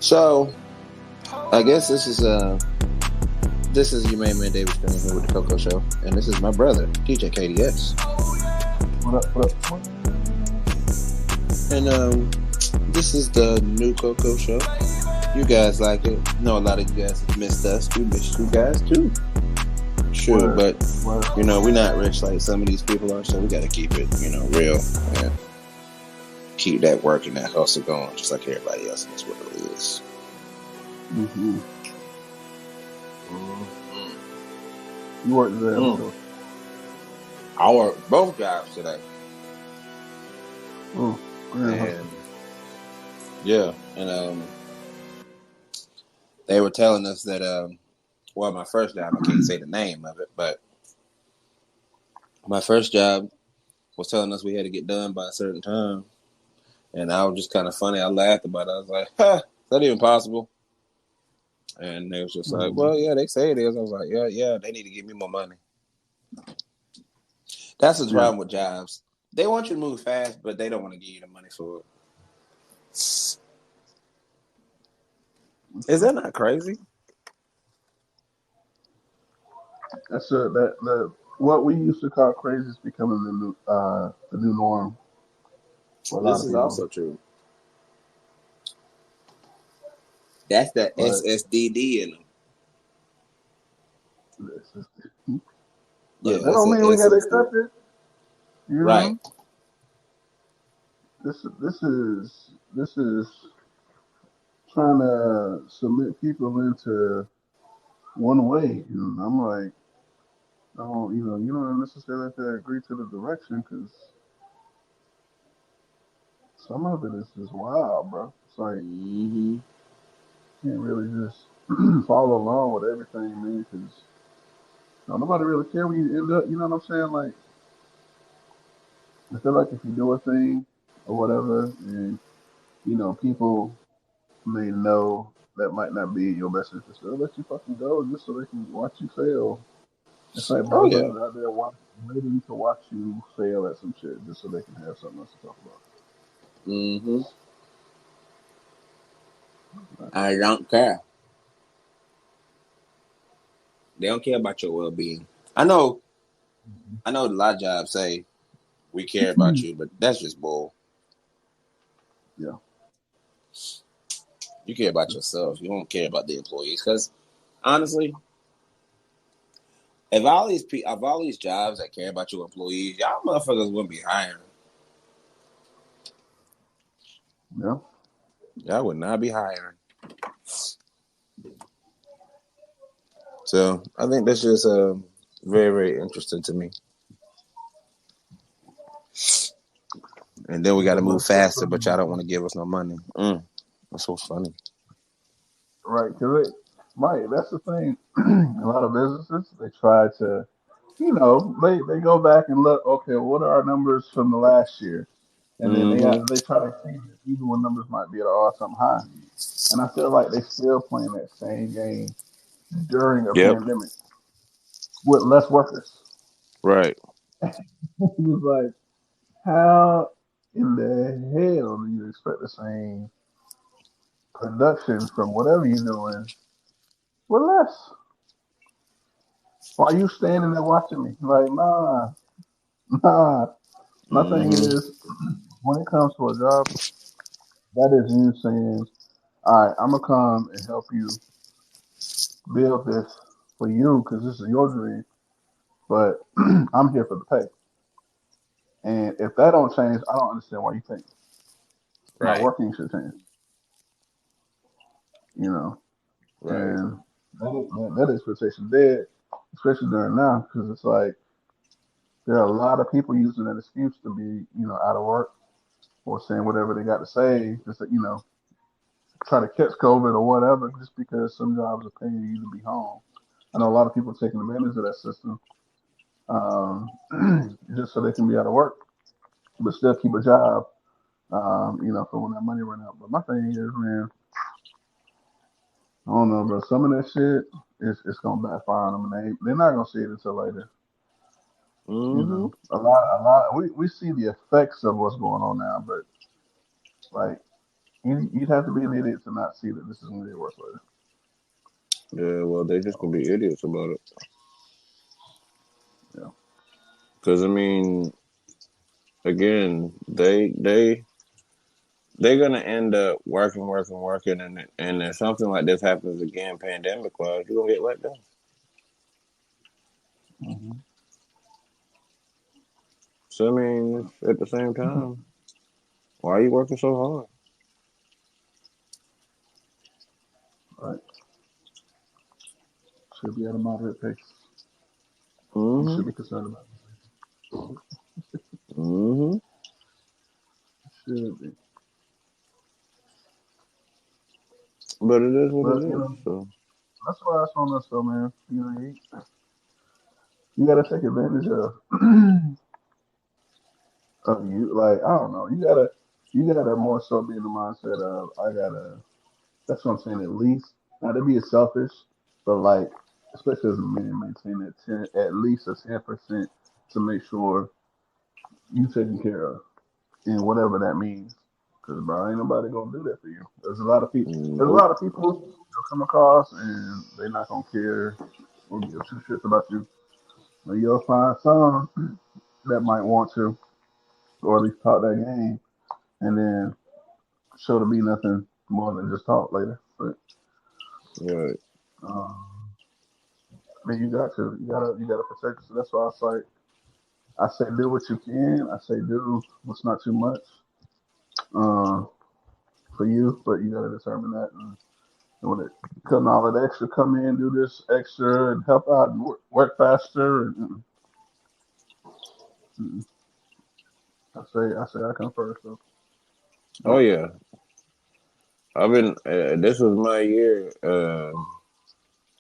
So I guess this is your main man David Stern here with the Coco Show, and this is my brother DJ KDS, What up? What up? and this is the new Coco Show. You guys like it? I know a lot of you guys have missed us. We missed you guys too. Sure, Word. but Word. we're not rich like some of these people are, so we got to keep it real and keep that work and that hustle going, just like everybody else. And that's what it is. Mm-hmm. You worked there. I worked both jobs today. And they were telling us that my first job, I can't say the name of it, but my first job was telling us we had to get done by a certain time, and I was just kind of funny. I laughed about it. I was like, is that even possible? And they was just like, well, yeah, they say it is. I was like, yeah, they need to give me more money. That's the problem with jobs. They want you to move fast, but they don't want to give you the money for it. Is that not crazy? That's what we used to call crazy is becoming the new norm. This is also true. That's that SSDD in them. Yeah, that don't mean we gotta accept it. Right. This is trying to submit people into one way. And I'm like, oh, you don't necessarily have to agree to the direction because some of it is just wild, bro. It's like you can't really just follow along with everything, man, because nobody really care when you end up. You know what I'm saying? Like, I feel like if you do a thing or whatever, and people may know that might not be in your best interest, they'll let you fucking go just so they can watch you fail. It's like motherfuckers out there waiting to watch you fail at some shit just so they can have something else to talk about. I don't care. They don't care about your well-being. I know a lot of jobs say we care about you, but that's just bull. Yeah. You care about yourself. You don't care about the employees. Because honestly, if all these jobs that care about your employees, y'all motherfuckers wouldn't be hiring. Yeah. Y'all would not be hiring. So I think that's just very, very interesting to me. And then we got to move faster, but y'all don't want to give us no money. That's so funny. Right, because Mike, that's the thing. A lot of businesses, they try to, they go back and look. Okay, what are our numbers from the last year? And then they try to see even when numbers might be at an all-time high. And I feel like they still playing that same game during a pandemic with less workers. Right. It was like, how in the hell do you expect the same production from whatever you're doing with less? Why are you standing there watching me? Like, nah. My thing is, when it comes to a job, that is you saying, all right, I'm going to come and help you build this for you because this is your dream, but I'm here for the pay. And if that don't change, I don't understand why you think my working should change. And that expectation dead, especially during now, because it's like there are a lot of people using that excuse to be, out of work or saying whatever they got to say, just to, try to catch COVID or whatever, just because some jobs are paying you to be home. I know a lot of people taking advantage of that system, just so they can be out of work, but still keep a job, for when that money run out. But my thing is, man, I don't know, bro. Some of that shit it's gonna backfire on them, and they're not gonna see it until later. A lot. We see the effects of what's going on now, but like You'd have to be an idiot to not see that this is going to get worse later. Yeah, well, they just gonna be idiots about it. Yeah. Because I mean, again, they're gonna end up working, and if something like this happens again, pandemic wise, you're gonna get let down. Mm-hmm. So I mean, at the same time, why are you working so hard? Right. Should be at a moderate pace. You Mm-hmm. should be concerned about it. Mm-hmm. Should be. But it is what But, it you is. know, So that's why it's on us, though, man. You know, you got to take advantage of you. Like, I don't know. You gotta more so be in the mindset of, that's what I'm saying, at least. Not to be selfish, but like, especially as a man, maintain that at least a 10% to make sure you taken care of, and whatever that means. Because bro, ain't nobody gonna do that for you. There's a lot of people. There's a nope. lot of people you'll come across, and they're not gonna care or give two shits about you. But you'll find some that might want to, or at least talk that game, and then show to be nothing more than just talk later. But Right. um, I mean, you gotta protect. So that's why I say, do what you can. I say do what's not too much uh, for you, but you gotta determine that. And when it cutting all that extra, come in, do this extra, and help out and work faster. And I come first. So. Oh yeah. I've been. This was my year.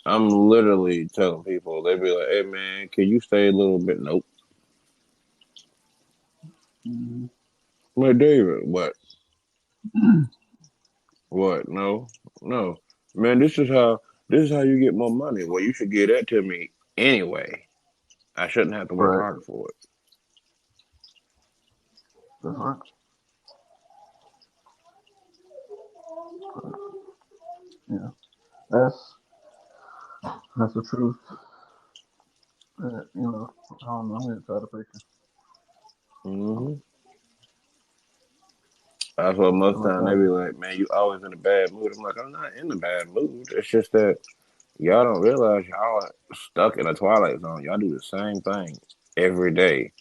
I'm literally telling people. They be like, "Hey man, can you stay a little bit?" Nope. Mm-hmm. I'm like, David, what? What? No, no, man. This is how you get more money. Well, you should give that to me anyway. I shouldn't have to work Right. hard for it. That's right. Yeah. That's that's the truth. I don't know. I'm gonna try to fix it. Hmm. That's what most Like time they I, be like, man, you always in a bad mood. I'm like, I'm not in a bad mood. It's just that y'all don't realize y'all are stuck in a twilight zone. Y'all do the same thing every day.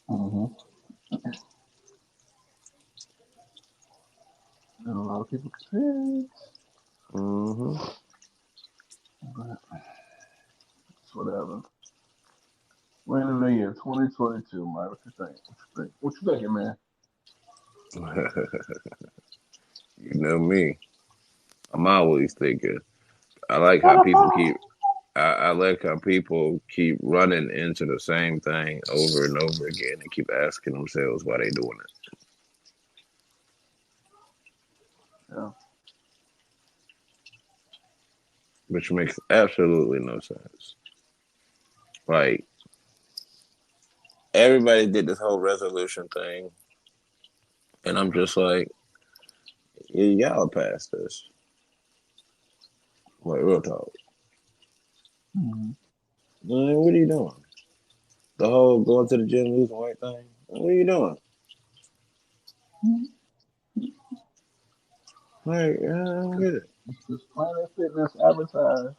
mm-hmm. And a lot of people can say, Hmm. but it's whatever. We're in the new year, 2022, Mike. What you think? What you thinking, man? You know me. I'm always thinking. I like how people Motherfucker. keep. I like how people keep running into the same thing over and over again and keep asking themselves why they doing it, Yeah. which makes absolutely no sense. Like everybody did this whole resolution thing, and I'm just like, yeah, y'all past this. Like real talk. Mm-hmm. Man, what are you doing? The whole going to the gym losing weight thing. What are you doing? Like, I don't get it. Because Planet Fitness advertised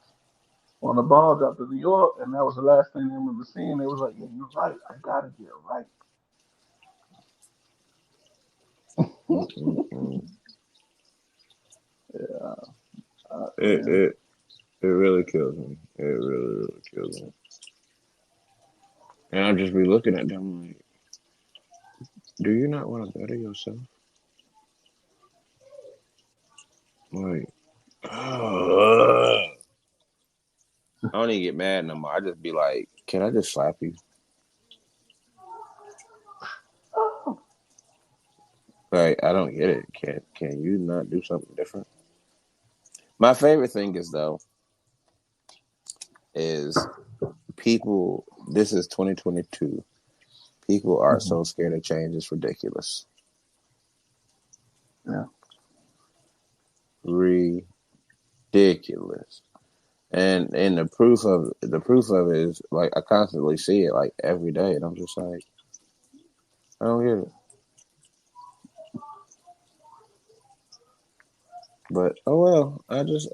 on the ball drop to New York, and that was the last thing they remember seeing. They was like, "Yeah, you're right. I gotta get right." Mm-mm-mm. Yeah, It man. it it really kills me. It really really kills me. And I just be looking at them like, do you not want to better yourself? Like, I don't even get mad no more. I just be like, can I just slap you? Like, I don't get it. Can you not do something different? My favorite thing is though is people. This is 2022. People are Mm-hmm. so scared of change. It's ridiculous. Yeah. Ridiculous. And the proof of it is like I constantly see it like every day, and I'm just like, I don't get it. But oh well, I just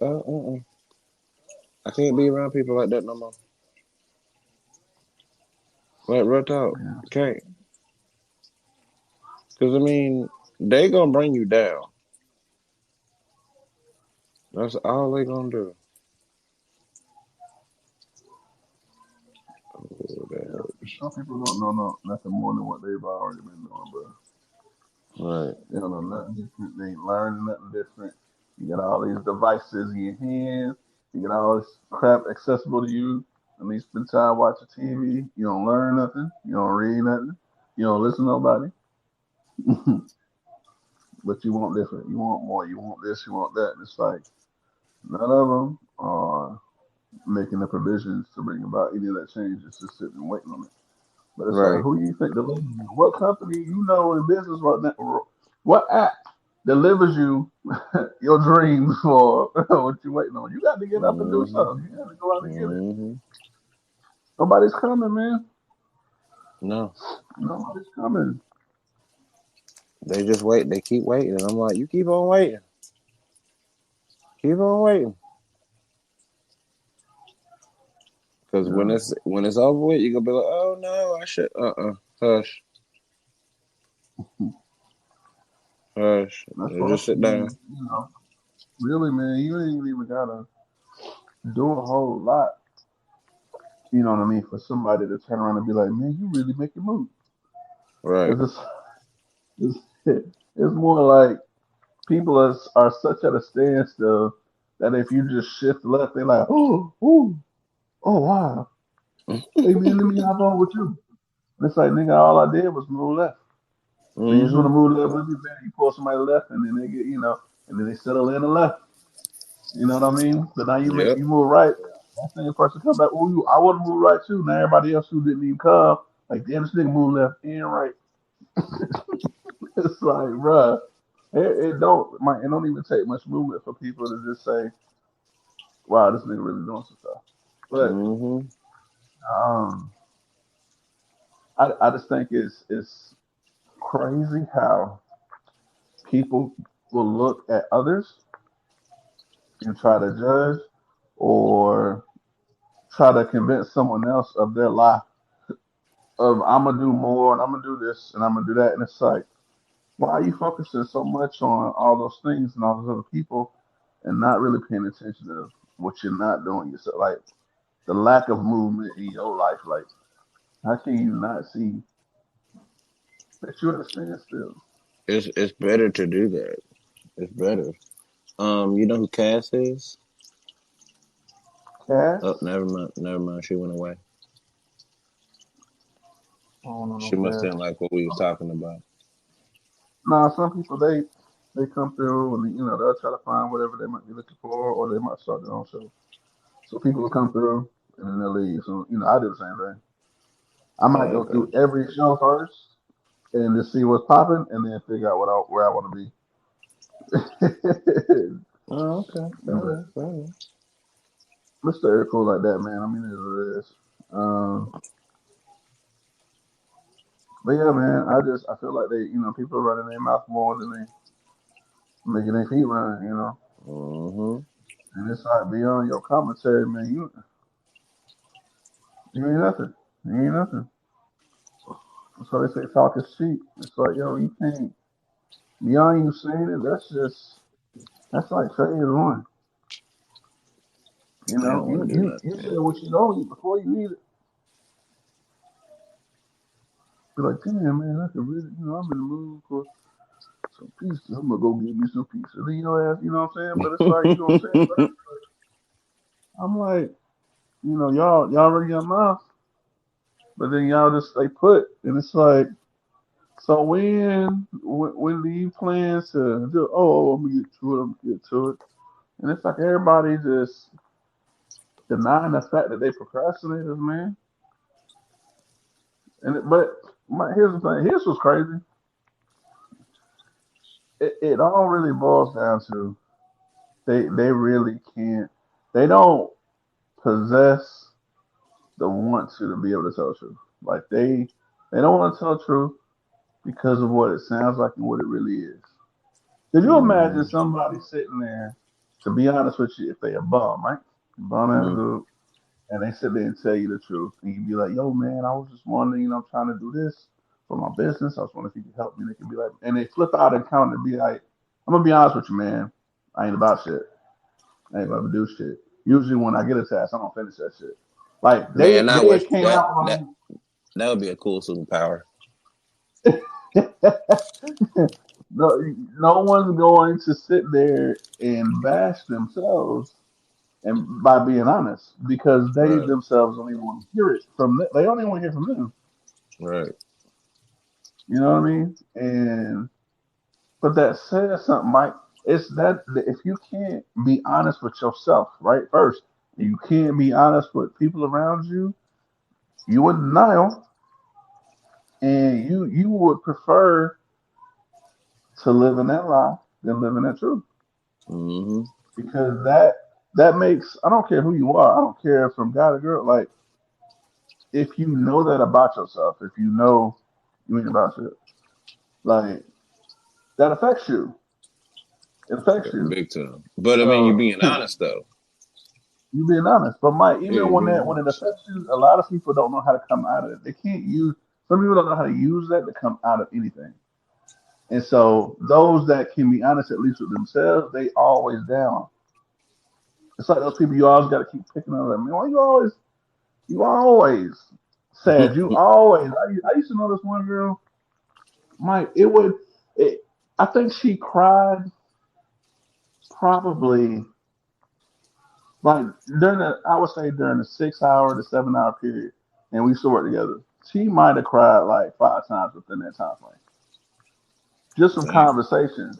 I can't be around people like that no more. Like real talk, Yeah. can't. Because I mean, they gonna bring you down. That's all they gonna do. Oh, that Yeah. hurts. Some people don't know nothing more than what they've already been doing, bro. Right, They don't know nothing different. They ain't learning nothing different. You got all these devices in your hands. You got all this crap accessible to you. And you spend time watching TV. You don't learn nothing. You don't read nothing. You don't listen to nobody. But you want different. You want more. You want this. You want that. And it's like none of them are making the provisions to bring about any of that change. It's just sitting and waiting on it. But it's like, right. who do you think delivers you? What company you know in business right now? What app delivers you your dreams for what you waiting on? You got to get up and do Mm-hmm. something. You got to go out and get it. Mm-hmm. Nobody's coming, man. No, Nobody's coming. they just wait. They keep waiting, and I'm like, you keep on waiting. Keep on waiting. Because Yeah, when it's over with, you gonna be like, oh no, I should hush, hush. that's what I'm Just sit down. saying. You know, really, man, you ain't even gotta do a whole lot. You know what I mean? For somebody to turn around and be like, man, you really make it move. Right. Because it's more like people are such at a standstill that if you just shift left, they're like, oh, wow. Hey, man, let me hop on with you. And it's like, nigga, all I did was move left. And you just want Mm-hmm. to move left with me, man. You pull somebody left, and then they get, and then they settle in the left. You know what I mean? So now Yep. you move right. That same person come back. Oh, I want to move right too. Now everybody else who didn't even come, like, damn, this nigga move left and right. It's like, bruh, it don't even take much movement for people to just say, wow, this nigga really doing some stuff. But Mm-hmm. um, I just think it's crazy how people will look at others and try to judge or try to convince someone else of their lie of I'm gonna do more and I'm gonna do this and I'm gonna do that, and it's like, why are you focusing so much on all those things and all those other people and not really paying attention to what you're not doing yourself? Like the lack of movement in your life. Like, how can you not see that you're at a standstill? It's better to do that. It's better. You know who Cass is? Oh, Cass? never mind. Never mind. She went away. I don't know no She must Cass. didn't like what we was talking about. Nah, some people they come through and they'll try to find whatever they might be looking for, or they might start their own show. So people will come through and then they'll leave. So I do the same thing. I might Oh, go okay. through every show first and just see what's popping, and then figure out where I want to be. Oh, okay. Fair But enough. Fair enough. Mr. Eric like that, man. I mean, it is what it is. But yeah, man, I feel like people are running their mouth more than they making their feet run. Mm-hmm. And it's like beyond your commentary, man. You ain't nothing. You ain't nothing. So they say talk is cheap. It's like, yo, you can't beyond you saying it. That's like phase one. I don't want to do You nothing. say what you don't eat before you eat it. Be like, damn, man, I can really, I'm in the mood for some pizza. I'm gonna go get me some pizza. Then your ass, you know what I'm saying? But it's like you gonna say it first. I'm like, y'all run your mouth, but then y'all just stay put, and it's like, so when do you plan to do? Oh, I'm gonna get to it. I'm gonna get to it, and it's like everybody just denying the fact that they procrastinators, man. But here's the thing. Here's what's crazy. it all really boils down to they really can't. They don't possess the want to be able to tell the truth. Like they don't want to tell the truth because of what it sounds like and what it really is. Could you imagine somebody sitting there, to be honest with you, if they a bum, right? Bum ass dude, and they sit there and tell you the truth, and you be like, "Yo, man, I was just wondering, I'm trying to do this for my business. I was wondering if you could help me." They could be like, and they flip out and count and be like, "I'm gonna be honest with you, man. I ain't about shit. I ain't about to do shit. Usually, when I get a task, I don't finish that shit." Like Man, I they wish came that out that that would be a cool superpower. no one's going to sit there and bash themselves and by being honest because they Right, themselves don't even want to hear it from them. They don't even want to hear from them. right. You know what I mean? And but that says something, Mike. It's that if you can't be honest with yourself, right? First, you can't be honest with people around you. You in denial, and you would prefer to live in that lie than live in that truth. Mm-hmm. Because that makes I don't care who you are, I don't care from guy to girl. Like if you know that about yourself, if you know you ain't about shit, like that affects you. It affects you. Big time. But I mean, you So being honest though. you being honest. But Mike, Yeah, even you being when it honest. affects you, a lot of people don't know how to come out of it. They can't use some people don't know how to use that to come out of anything. And so those that can be honest at least with themselves, they always down. It's like those people you always got to keep picking on them. Man, why you always sad. You always. I used to know this one girl. Mike, it would. It, I think she cried probably like during the. I would say during the 6 hour to 7 hour period, and we used to work together. She might have cried like 5 times within that time frame. Just some Dang. conversations,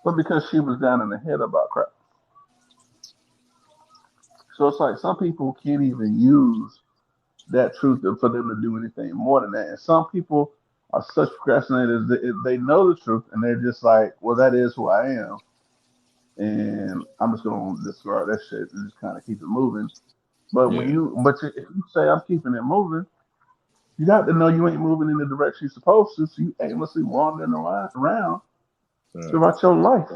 but because she was down in the head about crap. So it's like some people can't even use that truth for them to do anything more than that. And some people are such procrastinators that they know the truth and they're just like, well, that is who I am. And I'm just going to discard that shit and just kind of keep it moving. But Yeah. if you say I'm keeping it moving, you got to know you ain't moving in the direction you're supposed to. So you aimlessly wandering around Right. throughout your life.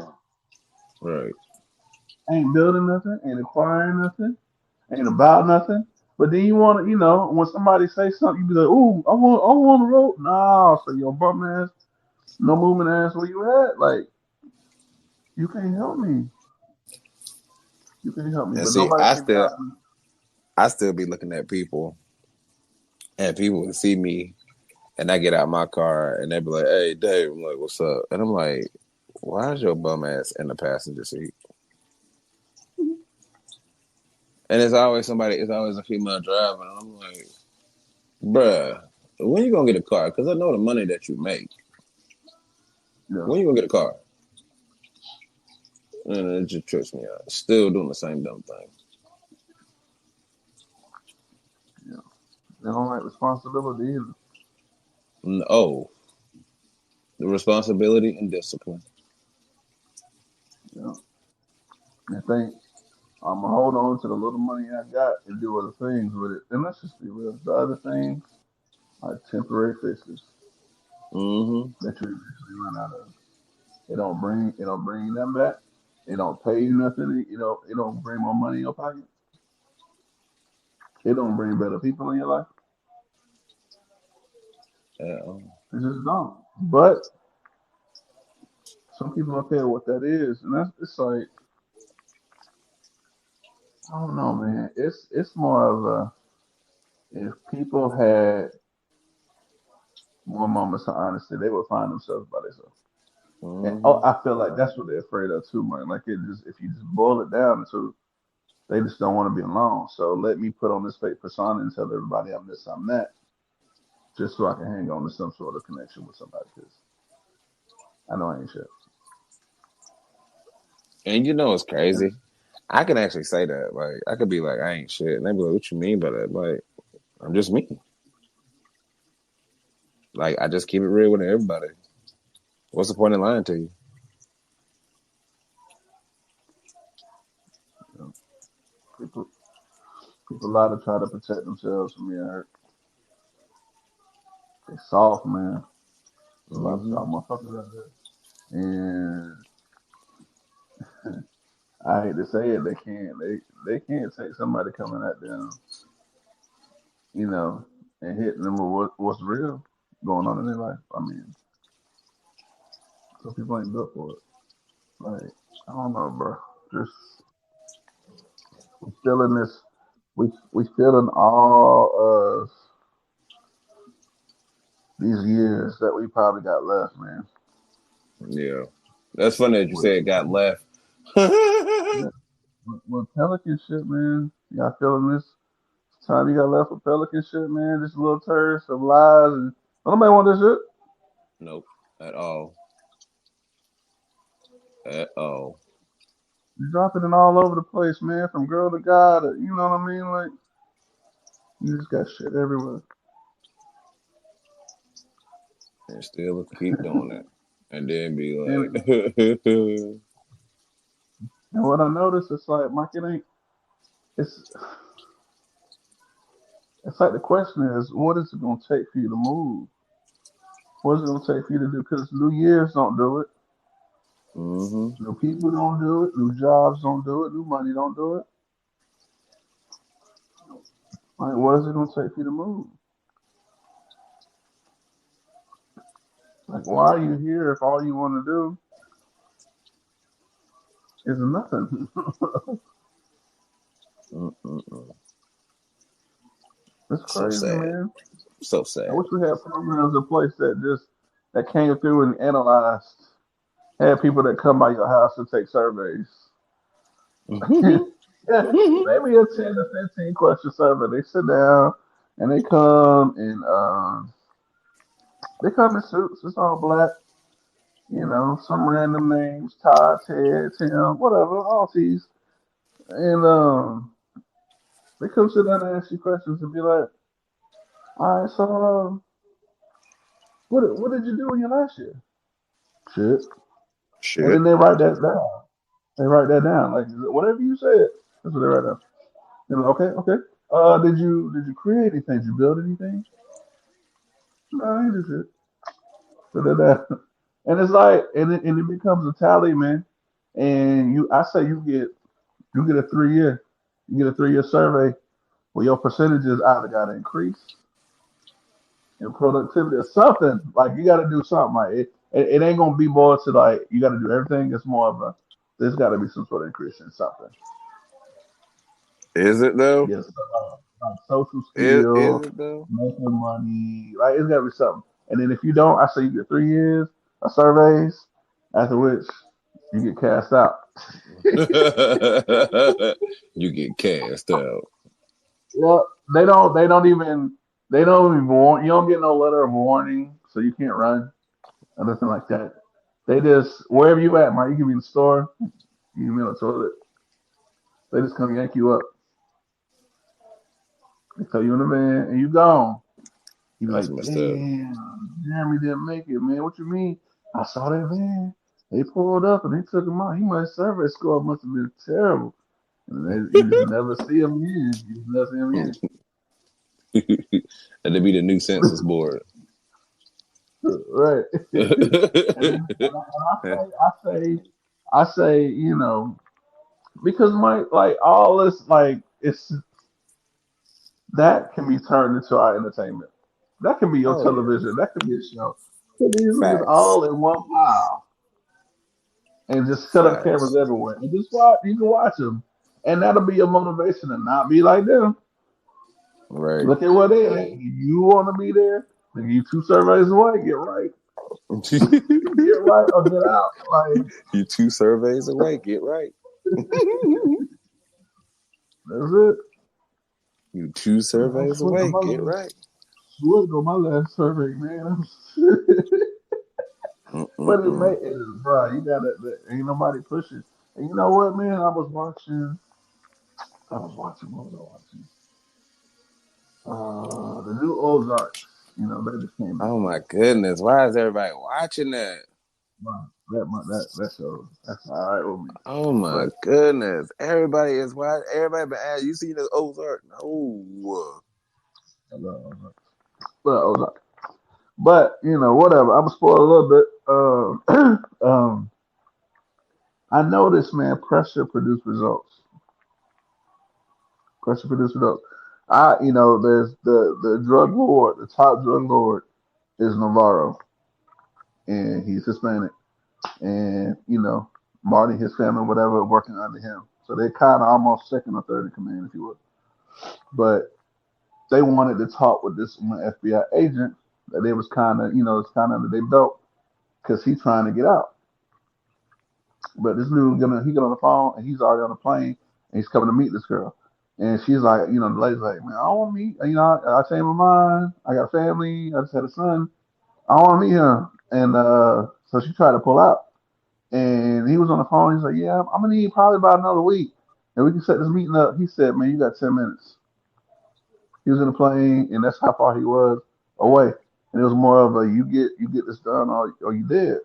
Right. Ain't building nothing, ain't acquiring nothing, ain't about nothing. But then you want to, when somebody say something, you be like, "Ooh, I want to roll." Nah, so your bum ass, no movement ass, where you at? Like, you can't help me. You can't help me. And But see, nobody can be honest. I still be looking at people, and people would see me, and I get out my car, and they be like, "Hey, Dave," I'm like, "What's up?" And I'm like, "Why is your bum ass in the passenger seat?" And it's always somebody. It's always a female driver, and I'm like, "Bruh, when you gonna get a car? Because I know the money that you make. Yeah, When you gonna get a car?" And it just trips me out. Still doing the same dumb thing. yeah. They don't like responsibility either. Oh, the responsibility and discipline. Yeah. They think I'm gonna hold on to the little money I got and do other things with it. And let's just be real. The other things are temporary fixes Mm-hmm. that you eventually run out of. It don't bring them back. It don't pay you nothing. It don't bring more money in your pocket. It don't bring better people in your life. Yeah. It just don't. But some people don't care what that is, and that's it's like I don't know, man. It's more of a if people had more moments of honesty, they would find themselves by themselves. And Mm-hmm. I feel like that's what they're afraid of too, man. Like it just if you just boil it down to they just don't want to be alone. So let me put on this fake persona and tell everybody I'm this, I'm that, just so I can hang on to some sort of connection with somebody. Because I know I ain't shit. And it's And crazy. I can actually say that. Like, I could be like, I ain't shit. And they be like, what you mean by that? Like, I'm just me. Like, I just keep it real with everybody. What's the point in lying to you? People lie to try to protect themselves from being hurt. They soft, man. There's a lot of soft motherfuckers out there. And I hate to say it, they can't take somebody coming at them, and hitting them with what's real going on in their life. I mean, some people ain't built for it. Like, I don't know, bro. Just we feeling this. We feeling all of these years that we probably got left, man. Yeah, that's funny that you said it got left. With Pelican shit, man. Y'all feeling this time you got left with Pelican shit, man? Just a little turd, some lies, and nobody want this shit. Nope, at all. At all. You dropping it all over the place, man. From girl to guy, to, you know what I mean? Like, you just got shit everywhere. And still keep doing it. And then be like, and what I noticed, it's like, Mike, it's like the question is, what is it going to take for you to move? What is it going to take for you to do? Because New Year's don't do it. New people don't do it. New jobs don't do it. New money don't do it. Like, what is it going to take for you to move? Like, why are you here if all you want to do is nothing? It's crazy, so sad. man. So sad. I wish we had programs in place that came through and analyzed, had people that come by your house and take surveys. Yeah, maybe a 10 to 15 question survey. They sit down and they come in suits. It's all black. Some random names: Todd, Ted, Tim, whatever, all these. And they come sit down and ask you questions and be like, "All right, so what did you do in your last year?" Shit. And then they write that down. They write that down. Like, whatever you said, that's what they write down. They're like, okay. Did you create anything? Did you build anything? No, I ain't do shit. So and it's like, and it becomes a tally, man. And I say you get a 3 year, you get a 3 year survey where your percentages either got to increase in productivity or something. Like, you got to do something. Like, it ain't gonna be more to like you got to do everything. It's more of there's got to be some sort of increase in something. Is it though? Yes, social skills, is it though? making money. Like, it's got to be something. And then if you don't, I say you get 3 years of surveys, after which you get cast out. You get cast out. Well, they don't even warn. You don't get no letter of warning, so you can't run or nothing like that. They just, wherever you at, Mike, you can be in the store, you can be on the toilet. They just come yank you up. They throw you in the van and you gone. You like, damn, Jeremy didn't make it, man. What you mean? I saw that van. They pulled up and they took him out. My survey score must have been terrible. And you just never see him again. You just never see him again. And to be the new census board. Right. and I say, because like all this, like, it's that can be turned into our entertainment. That can be your television. Yeah. That can be a show. It's all in one pile. And just set up cameras everywhere. And just watch. You can watch them. And that'll be your motivation to not be like them. Right. Look at what they at. You want to be there? Then you 2 surveys away. Get right. Get right or get out. Like, you 2 surveys away. Get right. That's it. You 2 surveys away. Get right. Would go my last survey, man. But bro, you gotta. Ain't nobody pushing. And you know what, man? I was watching. What was I watching? The new Ozarks. They just came out. Oh my goodness! Why is everybody watching that? That show, that's all right with me. Oh my But goodness! Everybody is watching. Everybody been asking. You see the Ozark? No. I love Ozark. But Ozark. But whatever. I'm gonna spoil a little bit. I noticed, man, pressure produced results. Pressure produced results. There's the drug lord, the top drug lord is Navarro, and he's Hispanic, and Marty, his family, whatever, working under him. So they're kind of almost second or third in command, if you would. But they wanted to talk with this one FBI agent that they was kind of, it's kind of under their belt because he's trying to get out. But this dude he get on the phone and he's already on the plane and he's coming to meet this girl. And she's like, the lady's like, man, I don't want to meet. I changed my mind. I got a family. I just had a son. I don't want to meet him. And so she tried to pull out. And he was on the phone. He's like, yeah, I'm gonna need probably about another week, and we can set this meeting up. He said, man, you got 10 minutes. He was in the plane, and that's how far he was away. And it was more of a you get this done or you dead.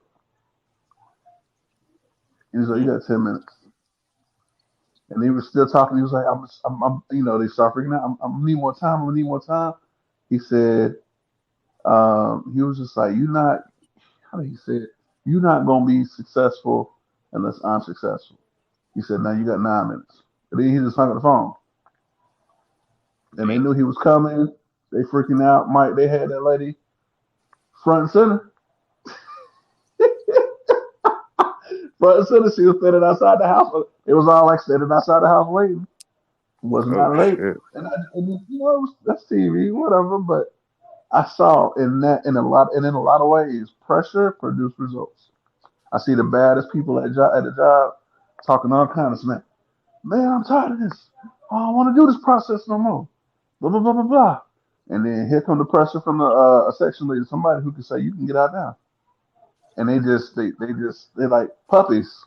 And he's like, you got 10 minutes. And he was still talking. He was like, I'm they start freaking out. I'm gonna need more time. I'm gonna need more time. He said, he was just like, how did he say it? You're not gonna be successful unless I'm successful. He said, now you got 9 minutes. And then he just hung up the phone. And they knew he was coming. They freaking out. Mike, they had that lady front and center. Front and center. She was standing outside the house. It was all like standing outside the house waiting. It was not late. Shit. And that's TV, whatever. But I saw in a lot of ways, pressure produced results. I see the baddest people at the job talking all kind of smack. Man, I'm tired of this. I don't want to do this process no more. Blah blah blah blah blah. And then here come the pressure from a section leader, somebody who can say you can get out now. And they're like puppies.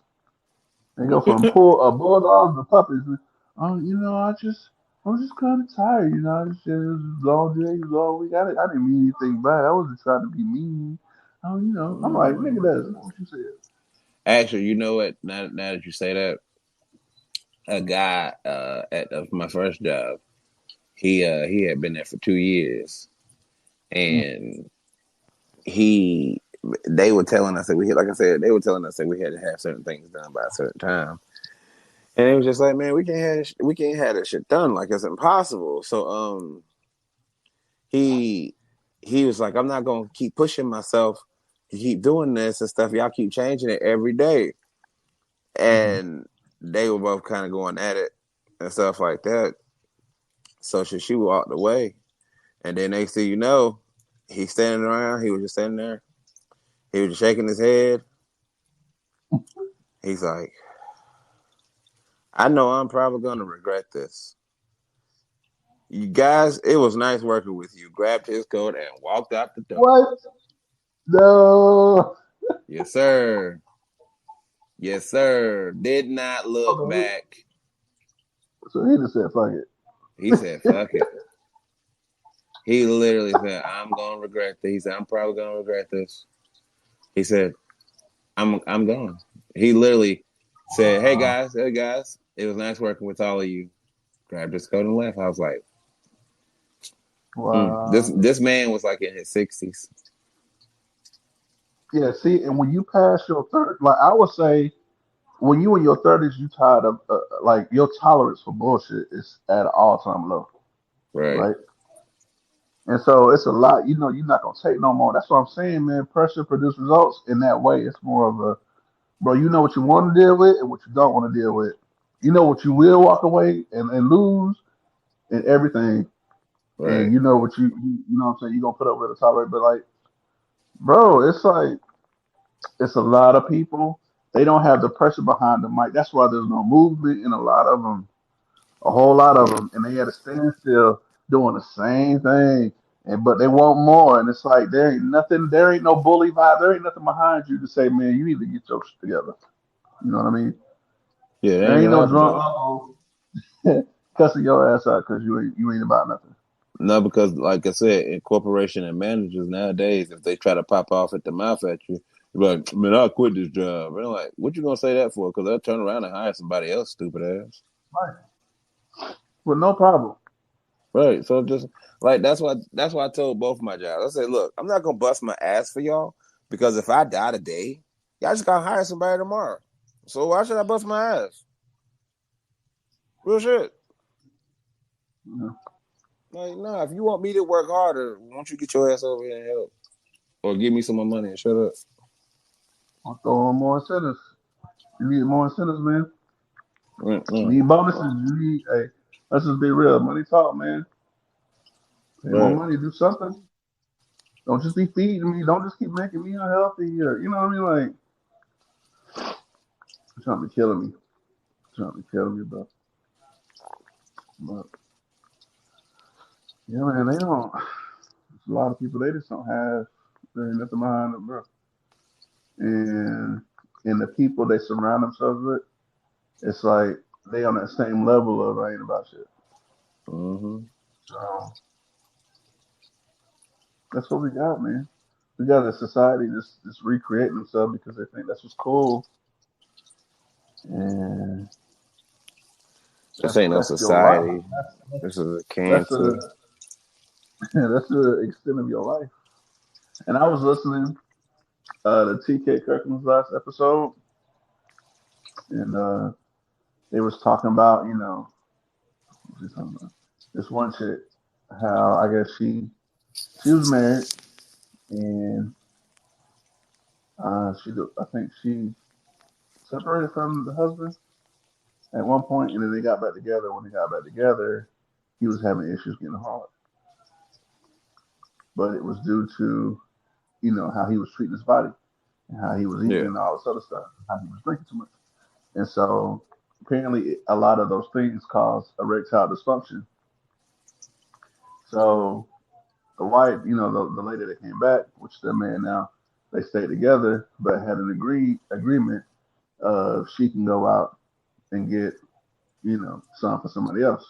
They go from bulldogs to puppies. Oh, I'm just kind of tired. It's just long days, long week. I didn't mean anything bad. I wasn't trying to be mean. Oh, I'm like, nigga, that's not what you said. Actually, you know what? Now that you say that, a guy at my first job, he had been there for 2 years, and they were telling us that they were telling us that we had to have certain things done by a certain time, and it was just like, man, we can't have that shit done. Like, it's impossible. So he was like, I'm not gonna keep pushing myself to keep doing this and stuff. Y'all keep changing it every day, and they were both kind of going at it and stuff like that. So she walked away, and then next thing you know, he's standing around. He was just standing there. He was just shaking his head. He's like, I know I'm probably going to regret this. You guys, it was nice working with you. Grabbed his coat and walked out the door. What? No. Yes, sir. Yes, sir. Did not look back. So he just said, fuck it. He said, fuck it. He literally said, I'm going to regret this. He said, I'm probably going to regret this. He said, I'm gone. He literally said, hey guys, it was nice working with all of you. Grabbed his coat and left. I was like, wow. This man was like in his 60s. Yeah, see, and when you pass your third, like I would say, when you in your 30s, you tired of like your tolerance for bullshit is at an all-time low, right? And so it's a lot. You're not gonna take no more. That's what I'm saying, man. Pressure produces results in that way. It's more of a, bro. You know what you want to deal with and what you don't want to deal with. You know what you will walk away and lose and everything. Right. And you know what you know what I'm saying. You're gonna put up with a tolerate, but like, bro, it's like it's a lot of people. They don't have the pressure behind them. Like that's why there's no movement in a lot of them. A whole lot of them, and they had to stand still doing the same thing, but they want more. And it's like there ain't nothing, there ain't no bully vibe, there ain't nothing behind you to say, man, you need to get your shit together. You know what I mean? Yeah, there ain't no drunk uncle cussing your ass out because you ain't about nothing. No, because like I said, in corporation and managers nowadays, if they try to pop off at the mouth at you, Like, man, I'll quit this job. And I'm like, what you gonna say that for? Because I'll turn around and hire somebody else, stupid ass. Right. Well, no problem. Right. So just like that's why I told both of my jobs. I said, look, I'm not gonna bust my ass for y'all because if I die today, y'all just gotta hire somebody tomorrow. So why should I bust my ass? Real shit. Yeah. Like, nah, if you want me to work harder, why don't you get your ass over here and help? Or give me some more money and shut up. I'll throw on more incentives. You need more incentives, man. You Mm-mm. need bonuses. You need, hey, let's just be real. Money talk, man. Pay more Right. money, do something. Don't just be feeding me. Don't just keep making me unhealthy. Or, you know what I mean? Like, you're trying to be killing me. You're trying to be killing me, bro. But, yeah, man, they don't. There's a lot of people, they just don't have, there ain't nothing behind them, bro. And the people they surround themselves with, it's like they on that same level of I ain't about shit. Mm-hmm. So that's what we got, man. We got a society just recreating themselves because they think that's what's cool, and This ain't no that's your life. society. This is a That's cancer. the that's the extent of your life. And I was listening to TK Kirkman's last episode, and they was talking about what was he talking about? This one chick, how I guess she was married and I think she separated from the husband at one point, and then they got back together. When they got back together, he was having issues getting hard, but it was due to how he was treating his body and how he was eating Yeah. and all this other stuff, how he was drinking too much, and so apparently a lot of those things cause erectile dysfunction. So the wife, the lady that came back, which they're married now, they stayed together, but had an agreement of she can go out and get some for somebody else,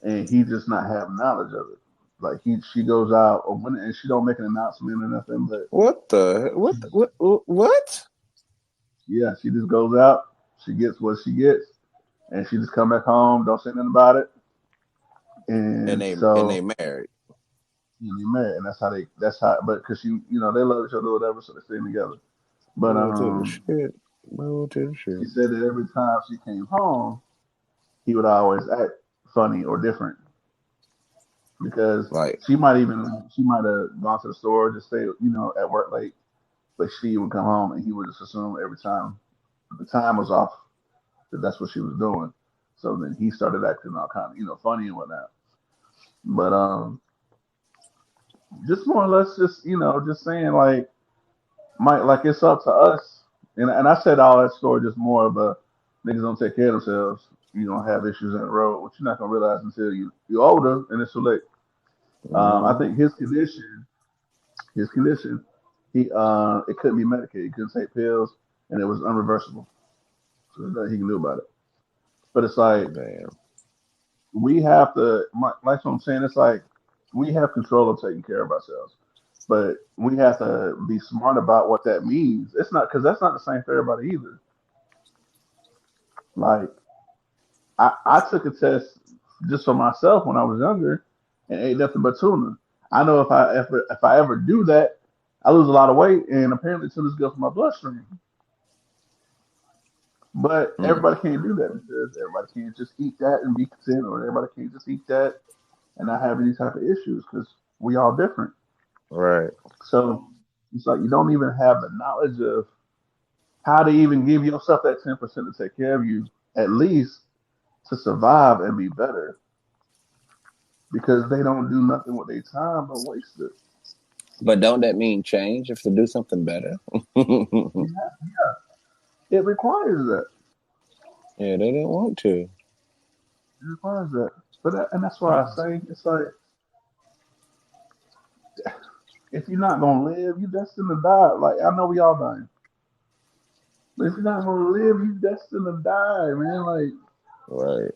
and he just not have knowledge of it. Like she goes out or when and she don't make an announcement or nothing, but What the what? yeah, she just goes out, she gets what she gets, and she just come back home, don't say nothing about it, And and they so married. they married, and that's how, but because they love each other or whatever, so they stay together. But Well to the shit. Well to the she shit. said that every time she came home, he would always act funny or different because Like, she might have gone to the store, just stay at work late, but she would come home and he would just assume every time the time was off that that's what she was doing. So then he started acting all kind of funny and whatnot. But just more or less, just just saying like it's up to us. And I said all that story just more of a niggas don't take care of themselves. You don't have issues in the road, which you're not gonna realize until you're older and it's too late. I mm-hmm. think his condition, he it couldn't be medicated. He couldn't take pills, and it was unreversible. So there's nothing he can do about it. But it's like Damn. we have to, like what I'm saying. It's like we have control of taking care of ourselves, but we have to be smart about what that means. It's not because that's not the same for everybody either. Like I took a test just for myself when I was younger and ate nothing but tuna. I know if I ever do that, I lose a lot of weight, and apparently tuna's good for my bloodstream. But Mm. everybody can't do that because everybody can't just eat that and be content, or everybody can't just eat that and not have any type of issues because we all different. Right. So it's like you don't even have the knowledge of how to even give yourself that 10% to take care of you, at least to survive and be better, because they don't do nothing with their time but waste it. But don't that mean change if to do something better? Yeah, Yeah, it requires that. they didn't want to. It requires that. And that's why I say it's like if you're not gonna live, you destined to die. Like I know we all dying, but if you're not gonna live, you destined to die, man. Like Right.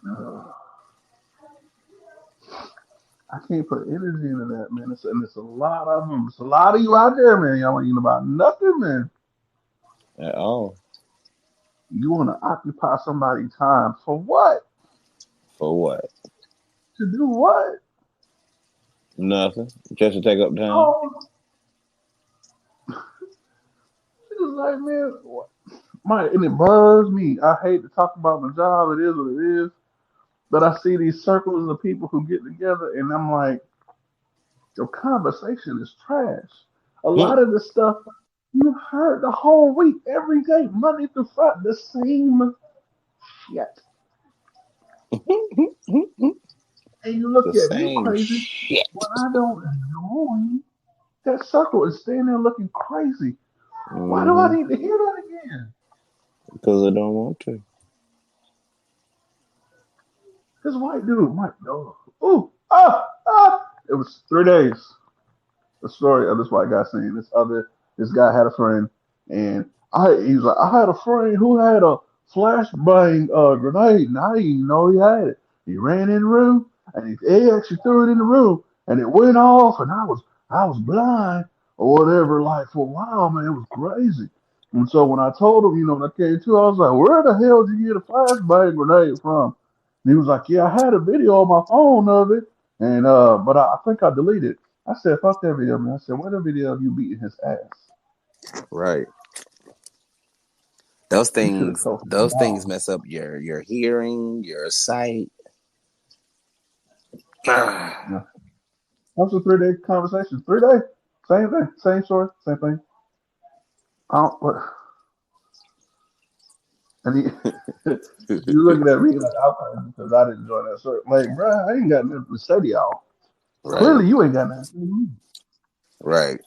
uh, I can't put energy into that, man. It's a lot of them. It's a lot of you out there, man. Y'all ain't about nothing, man. At all. You want to occupy somebody's time for what? For what? To do what? Nothing. Just to take up time. Oh, it's like, man, what? And it bugs me. I hate to talk about my job. It is what it is. But I see these circles of people who get together, and I'm like, your conversation is trash. A lot of the stuff you heard the whole week, every day, Monday through Friday, the same shit. And you look The at me same crazy shit. when I don't join that circle and stand there looking crazy. Why do I need to hear that again? Because I don't want to. This white dude, Mike, it was 3 days. The story of this white guy saying this guy had a friend, and he was like, I had a friend who had a flashbang grenade, and I didn't even know he had it. He ran in the room, and he actually threw it in the room, and it went off, and I was blind or whatever. Like for a while, man, it was crazy. And so when I told him, when I came to, I was like, where the hell did you get a flashbang grenade from? And he was like, yeah, I had a video on my phone of it, and but I think I deleted it. I said, fuck that video, man. I said, what a video of you beating his ass? Right. Those You should have things told him those things no. mess up your hearing, your sight. Yeah. That was a 3 day conversation. 3 days. Same thing. Same story. Same thing. What? And you looking at me like I'm because I didn't join that circle. Like, bro, I ain't got nothing to say to y'all. Right. Clearly, you ain't got nothing to say to me. Right.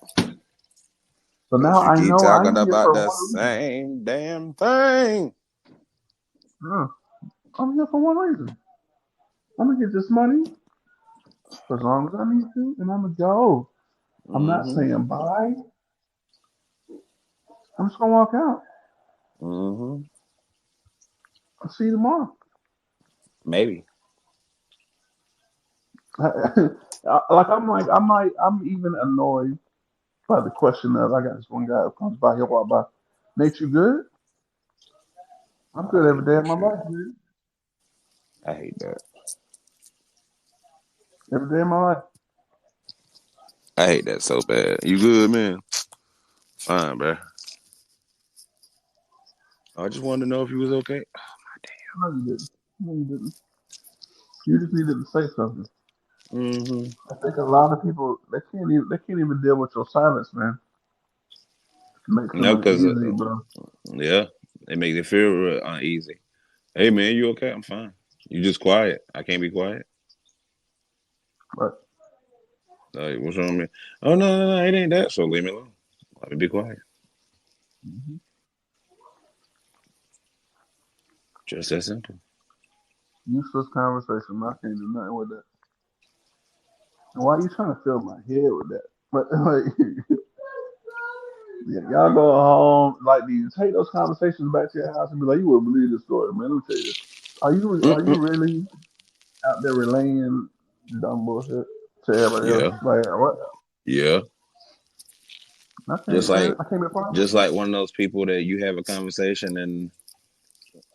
So now You I keep know I'm talking here about for the one reason. same damn thing. Yeah. I'm here for one reason. I'm gonna get this money for as long as I need to, and I'm gonna go. I'm not saying bye. I'm just gonna walk out. I'll see you tomorrow. Maybe. I'm even annoyed by the question of I got this one guy who comes by here walk by. Nate, you good? I'm good I every hate day of that my shit. life, dude. I hate that. Every day of my life. I hate that so bad. You good, man? Fine, bro. I just wanted to know if you was okay. No, you didn't. No, you didn't. You just needed to say something. I think a lot of people they can't even deal with your silence, man. It makes them No, because uneasy, bro. yeah, it makes it feel real uneasy. Hey, man, you okay? I'm fine. You just quiet. I can't be quiet. But Like, what's wrong with me? Oh, no, it ain't that. So leave me alone. Let me be quiet. Just that simple. useless conversation. I can't do nothing with that. And why are you trying to fill my head with that? But like, yeah, y'all go home. Like, do you take those conversations back to your house and be like, you wouldn't believe this story, man? Let me tell you this. Are you really out there relaying dumb bullshit to everybody else? Yeah, Like what? yeah. I Just can't, man. I can't be fine. like one of those people that you have a conversation and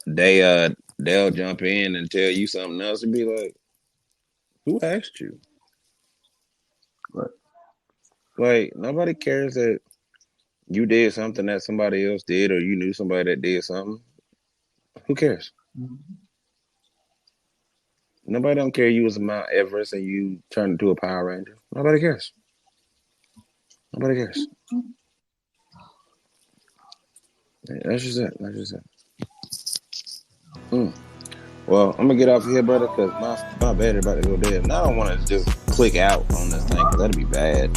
they'll jump in and tell you something else and be like, who asked you? Right. Like, nobody cares that you did something that somebody else did or you knew somebody that did something. Who cares? Mm-hmm. Nobody don't care you was a Mount Everest and you turned into a Power Ranger. Nobody cares. Nobody cares. Yeah, that's just it. That's just it. Well, I'm gonna get off of here, brother, because my battery about to go dead, and I don't want to just click out on this thing because that'd be bad.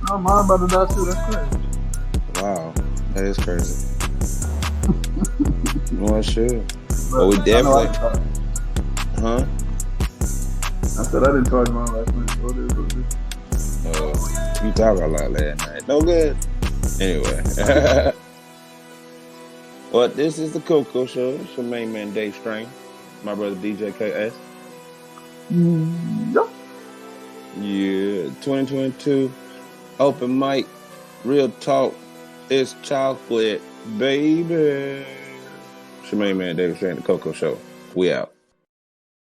No, mine about to die too. That's crazy. Wow, that is crazy. Well, sure. But we But I know I definitely, can talk. huh? I said I didn't charge mine last night. So it is what it is. You talk a lot last night. No good. Anyway. Well, this is the Coco Show. It's your main man, Dave Strain. My brother, DJ KS. Yep. Yeah, 2022 open mic, real talk. It's chocolate, baby. Shemaine Man, David Strand, The Coco Show. We out.